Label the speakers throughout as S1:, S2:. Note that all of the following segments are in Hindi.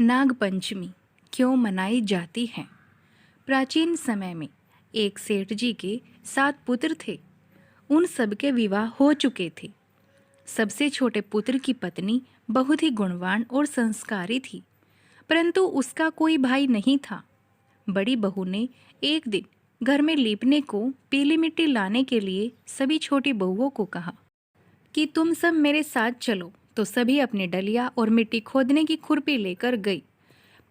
S1: नाग पंचमी क्यों मनाई जाती है? प्राचीन समय में एक सेठ जी के 7 पुत्र थे। उन सबके विवाह हो चुके थे। सबसे छोटे पुत्र की पत्नी बहुत ही गुणवान और संस्कारी थी, परंतु उसका कोई भाई नहीं था। बड़ी बहू ने एक दिन घर में लीपने को पीली मिट्टी लाने के लिए सभी छोटी बहुओं को कहा कि तुम सब मेरे साथ चलो। तो सभी अपनी डलिया और मिट्टी खोदने की खुरपी लेकर गई।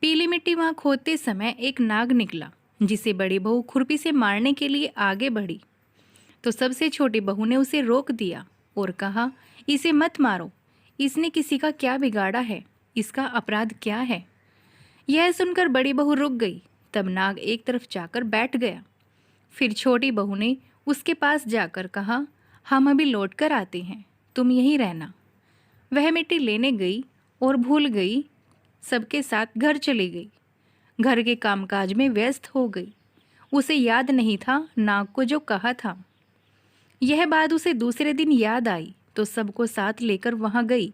S1: पीली मिट्टी वहां खोदते समय एक नाग निकला, जिसे बड़ी बहू खुरपी से मारने के लिए आगे बढ़ी। तो सबसे छोटी बहू ने उसे रोक दिया और कहा, इसे मत मारो, इसने किसी का क्या बिगाड़ा है, इसका अपराध क्या है। यह सुनकर बड़ी बहू रुक गई। तब नाग एक तरफ जाकर बैठ गया। फिर छोटी बहू ने उसके पास जाकर कहा, हम अभी लौट कर आते हैं, तुम यहीं रहना। वह मिट्टी लेने गई और भूल गई, सबके साथ घर चली गई। घर के कामकाज में व्यस्त हो गई। उसे याद नहीं था नाग को जो कहा था। यह बात उसे दूसरे दिन याद आई तो सबको साथ लेकर वहां गई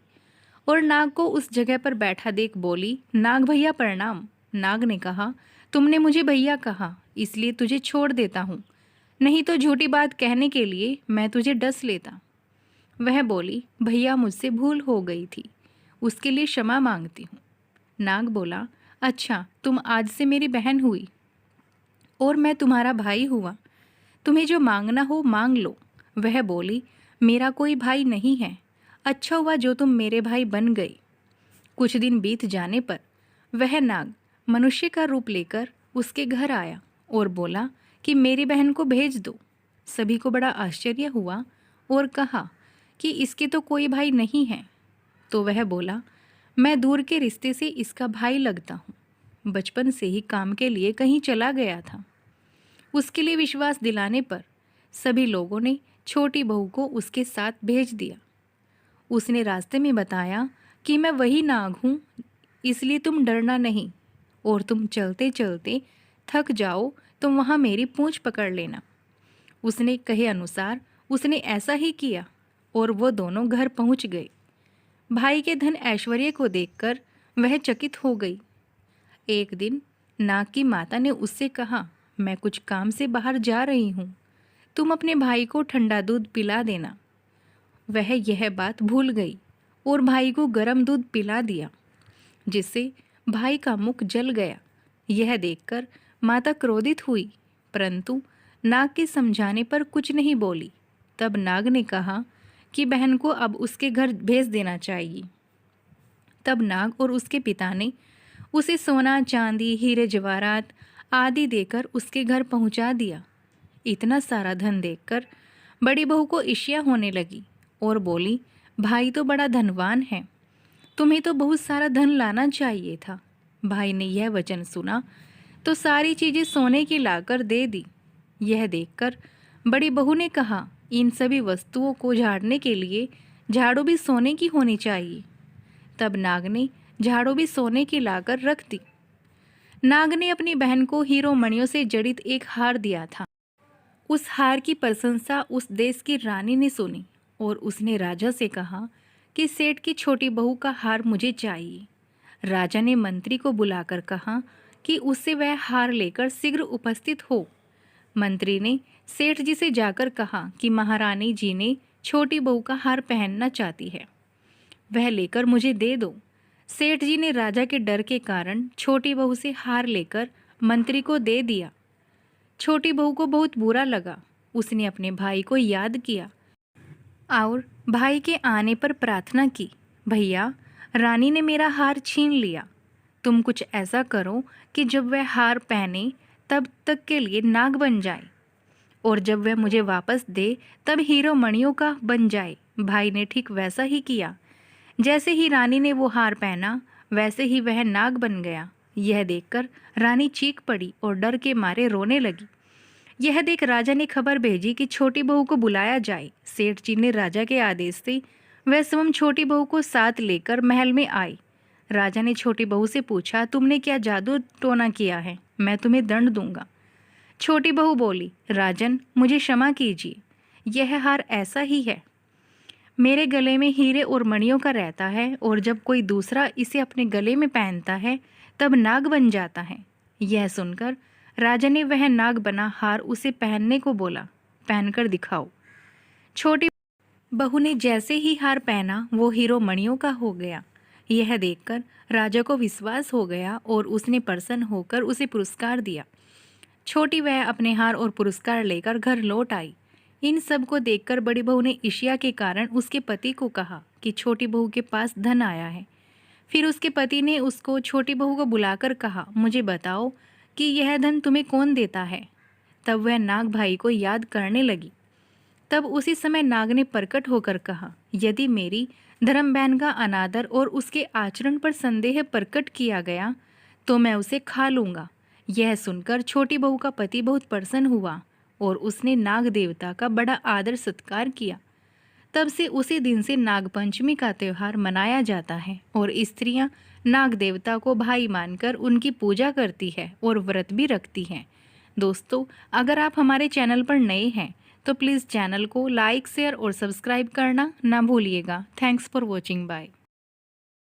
S1: और नाग को उस जगह पर बैठा देख बोली, नाग भैया प्रणाम। नाग ने कहा, तुमने मुझे भैया कहा इसलिए तुझे छोड़ देता हूँ, नहीं तो झूठी बात कहने के लिए मैं तुझे डस लेता। वह बोली, भैया मुझसे भूल हो गई थी, उसके लिए क्षमा मांगती हूँ। नाग बोला, अच्छा तुम आज से मेरी बहन हुई और मैं तुम्हारा भाई हुआ, तुम्हें जो मांगना हो मांग लो। वह बोली, मेरा कोई भाई नहीं है, अच्छा हुआ जो तुम मेरे भाई बन गए। कुछ दिन बीत जाने पर वह नाग मनुष्य का रूप लेकर उसके घर आया और बोला कि मेरी बहन को भेज दो। सभी को बड़ा आश्चर्य हुआ और कहा कि इसके तो कोई भाई नहीं है। तो वह बोला, मैं दूर के रिश्ते से इसका भाई लगता हूँ, बचपन से ही काम के लिए कहीं चला गया था। उसके लिए विश्वास दिलाने पर सभी लोगों ने छोटी बहू को उसके साथ भेज दिया। उसने रास्ते में बताया कि मैं वही नाग हूँ, इसलिए तुम डरना नहीं, और तुम चलते चलते थक जाओ तो वहाँ मेरी पूंछ पकड़ लेना। उसने कहे अनुसार उसने ऐसा ही किया और वो दोनों घर पहुँच गए। भाई के धन ऐश्वर्य को देखकर वह चकित हो गई। एक दिन नाग की माता ने उससे कहा, मैं कुछ काम से बाहर जा रही हूँ, तुम अपने भाई को ठंडा दूध पिला देना। वह यह बात भूल गई और भाई को गर्म दूध पिला दिया, जिससे भाई का मुख जल गया। यह देखकर माता क्रोधित हुई, परंतु नाग के समझाने पर कुछ नहीं बोली। तब नाग ने कहा कि बहन को अब उसके घर भेज देना चाहिए। तब नाग और उसके पिता ने उसे सोना चांदी हीरे जवाहरात आदि देकर उसके घर पहुंचा दिया। इतना सारा धन देखकर बड़ी बहू को ईर्ष्या होने लगी और बोली, भाई तो बड़ा धनवान है, तुम्हें तो बहुत सारा धन लाना चाहिए था। भाई ने यह वचन सुना तो सारी चीज़ें सोने की लाकर दे दी। यह देखकर बड़ी बहू ने कहा, इन सभी वस्तुओं को झाड़ने के लिए झाड़ू भी सोने की होनी चाहिए। तब नाग ने झाड़ू भी सोने की लाकर रख दी। नाग ने अपनी बहन को हीरो मणियों से जड़ित एक हार दिया था। उस हार की प्रशंसा उस देश की रानी ने सुनी और उसने राजा से कहा कि सेठ की छोटी बहू का हार मुझे चाहिए। राजा ने मंत्री को बुलाकर कहा कि उससे वह हार लेकर शीघ्र उपस्थित हो। मंत्री ने सेठ जी से जाकर कहा कि महारानी जी ने छोटी बहू का हार पहनना चाहती है, वह लेकर मुझे दे दो। सेठ जी ने राजा के डर के कारण छोटी बहू से हार लेकर मंत्री को दे दिया। छोटी बहू को बहुत बुरा लगा। उसने अपने भाई को याद किया और भाई के आने पर प्रार्थना की, भैया रानी ने मेरा हार छीन लिया, तुम कुछ ऐसा करो कि जब वह हार पहने तब तक के लिए नाग बन जाए, और जब वह मुझे वापस दे तब हीरो मणियों का बन जाए। भाई ने ठीक वैसा ही किया। जैसे ही रानी ने वो हार पहना वैसे ही वह नाग बन गया। यह देखकर रानी चीख पड़ी और डर के मारे रोने लगी। यह देख राजा ने खबर भेजी कि छोटी बहू को बुलाया जाए। सेठ जी ने राजा के आदेश से वह स्वयं छोटी बहू को साथ लेकर महल में आई। राजा ने छोटी बहू से पूछा, तुमने क्या जादू टोना किया है, मैं तुम्हें दंड दूंगा। छोटी बहू बोली, राजन मुझे क्षमा कीजिए, यह हार ऐसा ही है, मेरे गले में हीरे और मणियों का रहता है और जब कोई दूसरा इसे अपने गले में पहनता है तब नाग बन जाता है। यह सुनकर राजा ने वह नाग बना हार उसे पहनने को बोला। पहनकर दिखाओ। छोटी बहू ने जैसे ही हार पहना वो हीरो मणियों का हो गया। यह देखकर राजा को विश्वास हो गया और उसने प्रसन्न होकर उसे पुरस्कार दिया। छोटी वह अपने हार और पुरस्कार लेकर घर लौट आई। इन सब को देखकर बड़ी बहू ने ईर्ष्या के कारण उसके पति को कहा कि छोटी बहू के पास धन आया है। फिर उसके पति ने उसको छोटी बहू को बुलाकर कहा, मुझे बताओ कि यह धन तुम्हें कौन देता है। तब वह नाग भाई को याद करने लगी। तब उसी समय नाग ने प्रकट होकर कहा, यदि मेरी धर्म बहन का अनादर और उसके आचरण पर संदेह प्रकट किया गया तो मैं उसे खा लूँगा। यह सुनकर छोटी बहू का पति बहुत प्रसन्न हुआ और उसने नाग देवता का बड़ा आदर सत्कार किया। तब से उसी दिन से नागपंचमी का त्यौहार मनाया जाता है और स्त्रियां नाग देवता को भाई मानकर उनकी पूजा करती है और व्रत भी रखती हैं। दोस्तों, अगर आप हमारे चैनल पर नए हैं तो प्लीज़ चैनल को लाइक, शेयर और सब्सक्राइब करना ना भूलिएगा। Thanks for watching. बाय।